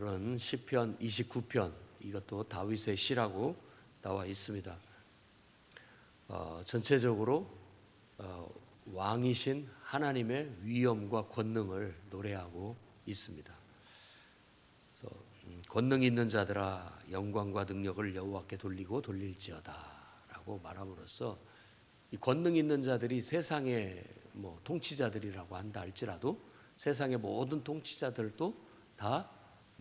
오늘은 시편 29편, 이것도 다윗의 시라고 나와 있습니다. 전체적으로 왕이신 하나님의 위엄과 권능을 노래하고 있습니다. 그래서 권능 있는 자들아 영광과 능력을 여호와께 돌리고 돌릴지어다라고 말함으로써 이 권능 있는 자들이 세상의 통치자들이라고 한다 할지라도 세상의 모든 통치자들도 다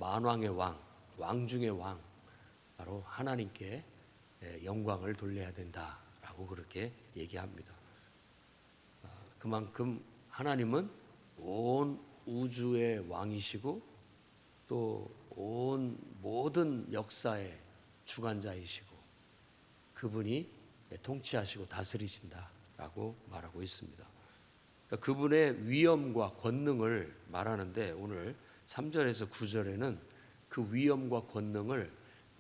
만왕의 왕 중의 왕, 바로 하나님께 영광을 돌려야 된다라고 그렇게 얘기합니다. 그만큼 하나님은 온 우주의 왕이시고 또 온 모든 역사의 주관자이시고 그분이 통치하시고 다스리신다라고 말하고 있습니다. 그분의 위엄과 권능을 말하는데 오늘 3절에서 9절에는 그 위엄과 권능을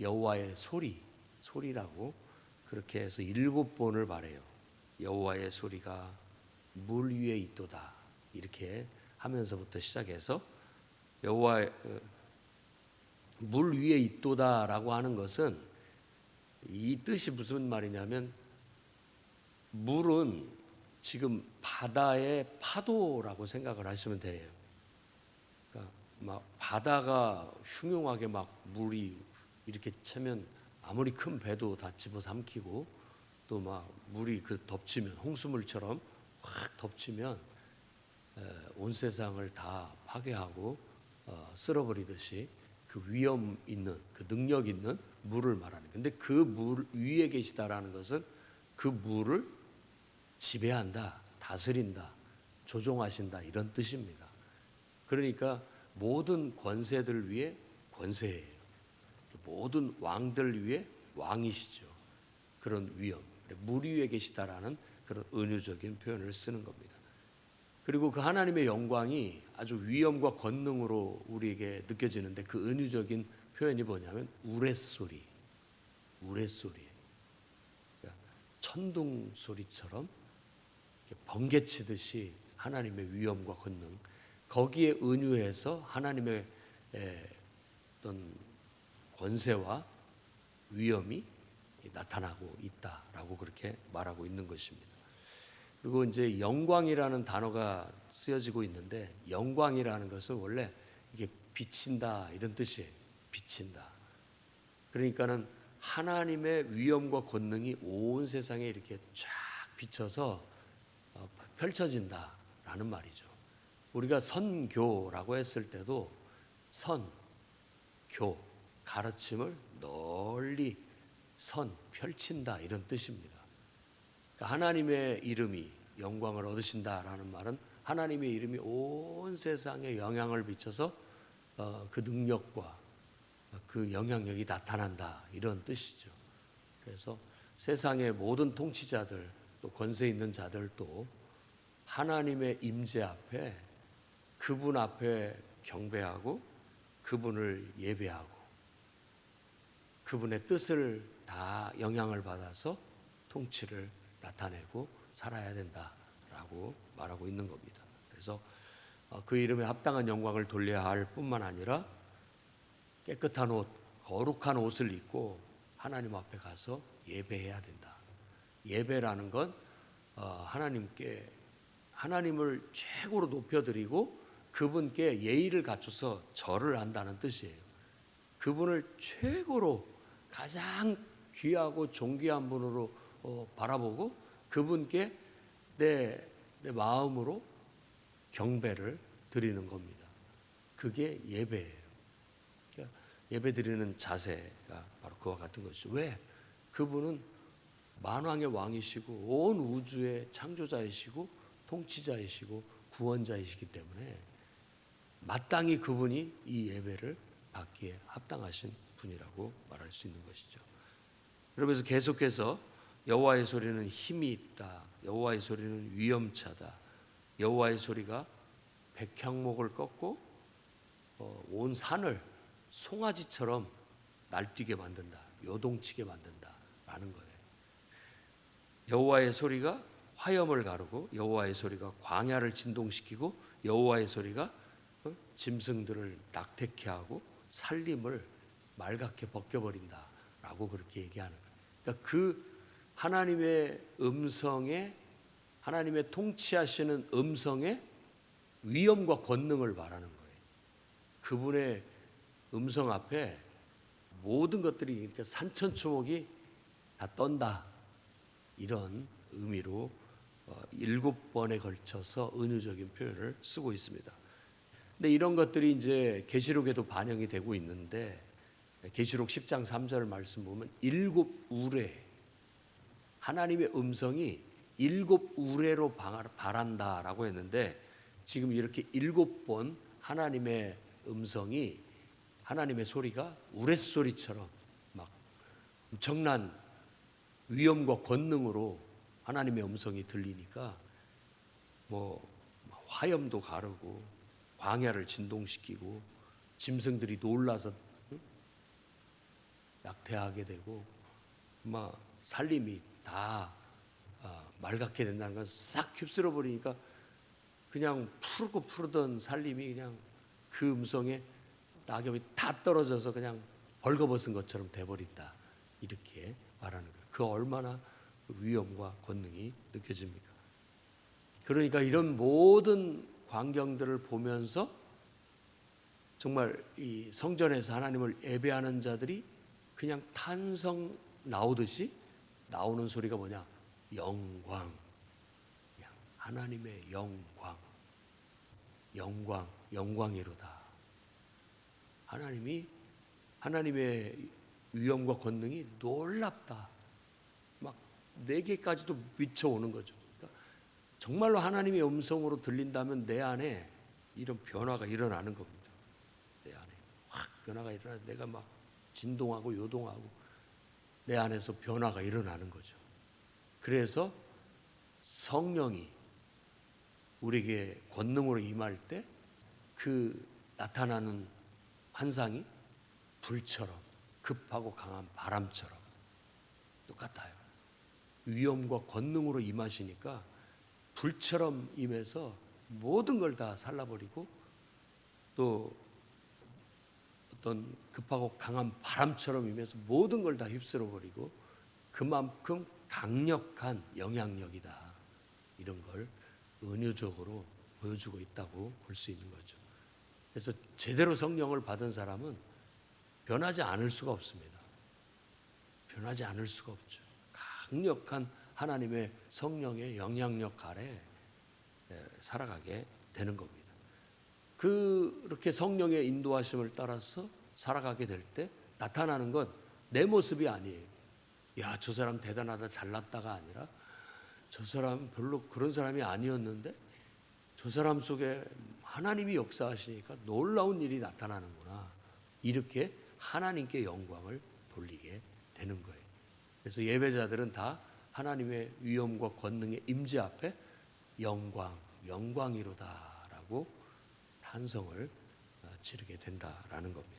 여호와의 소리라고 그렇게 해서 7번을 말해요. 여호와의 소리가 물 위에 있도다, 이렇게 하면서부터 시작해서 여호와의 물 위에 있도다라고 하는 것은 이 뜻이 무슨 말이냐면 물은 지금 바다의 파도라고 생각을 하시면 돼요. 그러니까 막 바다가 흉흉하게 막 물이 이렇게 차면 아무리 큰 배도 다 집어삼키고 또 막 물이 덮치면 홍수물처럼 확 덮치면 온 세상을 다 파괴하고 쓸어버리듯이 그 위험 있는 그 능력 있는 물을 말하는. 근데 그 물 위에 계시다라는 것은 그 물을 지배한다, 다스린다, 조종하신다, 이런 뜻입니다. 그러니까 모든 권세들 위에 권세예요. 모든 왕들 위에 왕이시죠. 그런 위엄, 물 위에 계시다라는 그런 은유적인 표현을 쓰는 겁니다. 그리고 그 하나님의 영광이 아주 위엄과 권능으로 우리에게 느껴지는데 그 은유적인 표현이 뭐냐면 우레소리. 그러니까 천둥 소리처럼 번개치듯이 하나님의 위엄과 권능, 거기에 은유해서 하나님의 어떤 권세와 위엄이 나타나고 있다라고 그렇게 말하고 있는 것입니다. 그리고 이제 영광이라는 단어가 쓰여지고 있는데 영광이라는 것은 원래 이게 비친다 이런 뜻이에요. 비친다. 그러니까는 하나님의 위엄과 권능이 온 세상에 이렇게 쫙 비쳐서 펼쳐진다라는 말이죠. 우리가 선교라고 했을 때도 교, 가르침을 널리 펼친다 이런 뜻입니다. 하나님의 이름이 영광을 얻으신다라는 말은 하나님의 이름이 온 세상에 영향을 비춰서 그 능력과 그 영향력이 나타난다 이런 뜻이죠. 그래서 세상의 모든 통치자들 또 권세 있는 자들도 하나님의 임재 앞에 그분 앞에 경배하고 그분을 예배하고 그분의 뜻을 다 영향을 받아서 통치를 나타내고 살아야 된다라고 말하고 있는 겁니다. 그래서 그 이름에 합당한 영광을 돌려야 할 뿐만 아니라 깨끗한 옷, 거룩한 옷을 입고 하나님 앞에 가서 예배해야 된다. 예배라는 건 하나님을 최고로 높여드리고 그분께 예의를 갖춰서 절을 한다는 뜻이에요. 그분을 최고로 가장 귀하고 존귀한 분으로 바라보고 그분께 내 마음으로 경배를 드리는 겁니다. 그게 예배예요. 그러니까 예배 드리는 자세가 바로 그와 같은 것이죠. 왜? 그분은 만왕의 왕이시고 온 우주의 창조자이시고 통치자이시고 구원자이시기 때문에 마땅히 그분이 이 예배를 받기에 합당하신 분이라고 말할 수 있는 것이죠. 그러면서 계속해서 여호와의 소리는 힘이 있다. 여호와의 소리는 위엄차다. 여호와의 소리가 백향목을 꺾고 온 산을 송아지처럼 날뛰게 만든다. 요동치게 만든다라는 거예요. 여호와의 소리가 화염을 가르고 여호와의 소리가 광야를 진동시키고 여호와의 소리가 짐승들을 낙태케 하고 살림을 말갛게 벗겨버린다라고 그렇게 얘기하는 거예요. 그러니까 그 하나님의 음성에, 하나님의 통치하시는 음성에 위엄과 권능을 말하는 거예요. 그분의 음성 앞에 모든 것들이, 그러니까 산천초목이 다 떤다, 이런 의미로 7번에 걸쳐서 은유적인 표현을 쓰고 있습니다. 근데 이런 것들이 이제 계시록에도 반영이 되고 있는데, 계시록 10장 3절 말씀 보면 7우레, 하나님의 음성이 7우레로 발한다라고 했는데, 지금 이렇게 7번 하나님의 음성이, 하나님의 소리가 우레소리처럼 막 엄청난 위엄과 권능으로 하나님의 음성이 들리니까 뭐 화염도 가르고 광야를 진동시키고 짐승들이 놀라서 낙태하게 되고 막 살림이 다 말갛게 된다는 걸 싹 휩쓸어 버리니까 그냥 푸르던 살림이 그냥 그 음성에 낙엽이 다 떨어져서 그냥 벌거벗은 것처럼 돼버린다, 이렇게 말하는 거예요. 그 얼마나 위엄과 권능이 느껴집니까? 그러니까 이런 모든 광경들을 보면서 정말 이 성전에서 하나님을 예배하는 자들이 그냥 탄성 나오듯이 나오는 소리가 뭐냐? 영광. 하나님의 영광. 영광이로다. 하나님의 위엄과 권능이 놀랍다. 막 내게까지도 미쳐오는 거죠. 그러니까 정말로 하나님의 음성으로 들린다면 내 안에 이런 변화가 일어나는 겁니다. 내 안에 확 변화가 일어나, 내가 막 진동하고 요동하고 내 안에서 변화가 일어나는 거죠. 그래서 성령이 우리에게 권능으로 임할 때 그 나타나는 환상이 불처럼, 급하고 강한 바람처럼 똑같아요. 위엄과 권능으로 임하시니까 불처럼 임해서 모든 걸 다 살라버리고, 또 어떤 급하고 강한 바람처럼 임해서 모든 걸 다 휩쓸어버리고, 그만큼 강력한 영향력이다, 이런 걸 은유적으로 보여주고 있다고 볼 수 있는 거죠. 그래서 제대로 성령을 받은 사람은 변하지 않을 수가 없습니다. 변하지 않을 수가 없죠. 강력한 하나님의 성령의 영향력 아래 살아가게 되는 겁니다. 그렇게 성령의 인도하심을 따라서 살아가게 될 때 나타나는 건 내 모습이 아니에요. 야, 저 사람 대단하다, 잘났다가 아니라 저 사람 별로 그런 사람이 아니었는데 저 사람 속에 하나님이 역사하시니까 놀라운 일이 나타나는구나, 이렇게 하나님께 영광을 돌리게 되는 거예요. 그래서 예배자들은 다 하나님의 위엄과 권능의 임재 앞에 영광이로다라고 탄성을 지르게 된다라는 겁니다.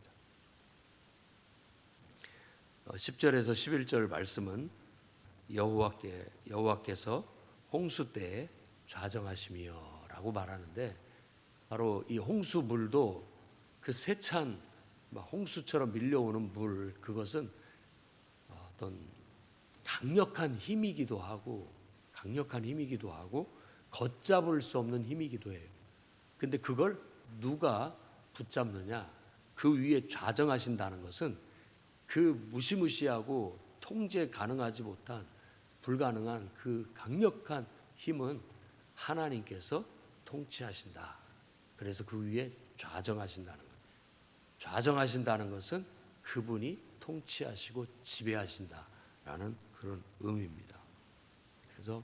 10절에서 11절 말씀은 여호와께서 홍수 때에 좌정하시며 라고 말하는데, 바로 이 홍수물도 그 세찬 홍수처럼 밀려오는 물, 그것은 어떤 강력한 힘이기도 하고 걷잡을 수 없는 힘이기도 해요. 근데 그걸 누가 붙잡느냐? 그 위에 좌정하신다는 것은 그 무시무시하고 통제 가능하지 못한, 불가능한 그 강력한 힘은 하나님께서 통치하신다. 그래서 그 위에 좌정하신다는 거예요. 좌정하신다는 것은 그분이 통치하시고 지배하신다라는 그런 의미입니다. 그래서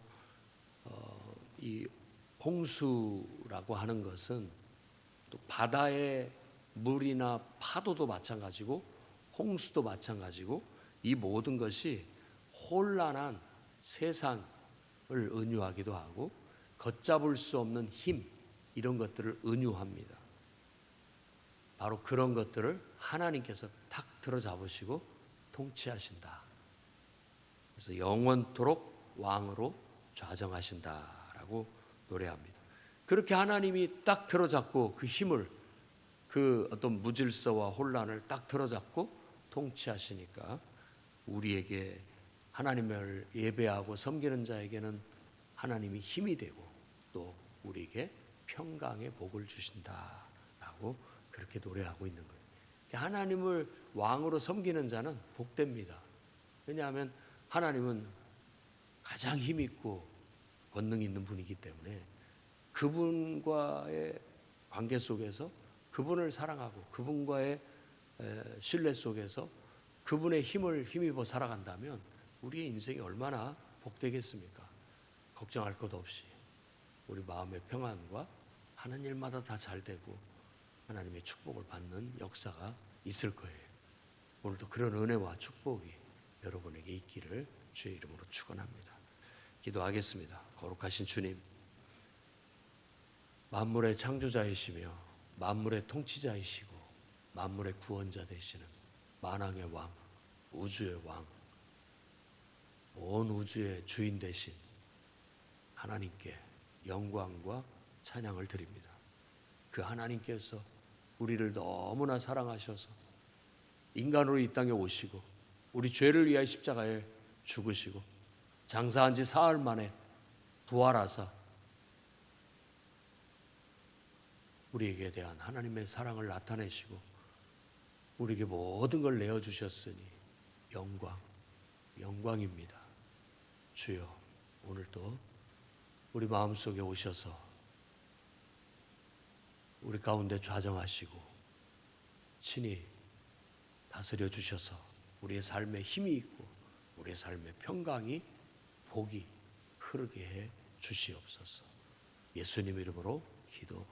이 홍수라고 하는 것은 또 바다의 물이나 파도도 마찬가지고 홍수도 마찬가지고, 이 모든 것이 혼란한 세상을 은유하기도 하고 걷잡을 수 없는 힘, 이런 것들을 은유합니다. 바로 그런 것들을 하나님께서 탁 들어잡으시고 통치하신다. 그래서 영원토록 왕으로 좌정하신다라고 노래합니다. 그렇게 하나님이 딱 들어잡고 그 힘을, 그 어떤 무질서와 혼란을 딱 틀어잡고 통치하시니까 우리에게 하나님을 예배하고 섬기는 자에게는 하나님이 힘이 되고 또 우리에게 평강의 복을 주신다라고 그렇게 노래하고 있는 거예요. 하나님을 왕으로 섬기는 자는 복됩니다. 왜냐하면 하나님은 가장 힘 있고 권능 있는 분이기 때문에 그분과의 관계 속에서 그분을 사랑하고 그분과의 신뢰 속에서 그분의 힘을 힘입어 살아간다면 우리의 인생이 얼마나 복되겠습니까? 걱정할 것 없이 우리 마음의 평안과 하는 일마다 다 잘 되고 하나님의 축복을 받는 역사가 있을 거예요. 오늘도 그런 은혜와 축복이 여러분에게 있기를 주의 이름으로 축원합니다. 기도하겠습니다. 거룩하신 주님, 만물의 창조자이시며 만물의 통치자이시고 만물의 구원자 되시는 만왕의 왕, 우주의 왕, 온 우주의 주인 되신 하나님께 영광과 찬양을 드립니다. 그 하나님께서 우리를 너무나 사랑하셔서 인간으로 이 땅에 오시고 우리 죄를 위하여 십자가에 죽으시고 장사한 지 사흘 만에 부활하사 우리에게 대한 하나님의 사랑을 나타내시고 우리에게 모든 걸 내어주셨으니 영광입니다. 주여, 오늘도 우리 마음속에 오셔서 우리 가운데 좌정하시고 친히 다스려 주셔서 우리의 삶에 힘이 있고 우리의 삶에 평강이 복이 흐르게 해 주시옵소서. 예수님 이름으로 기도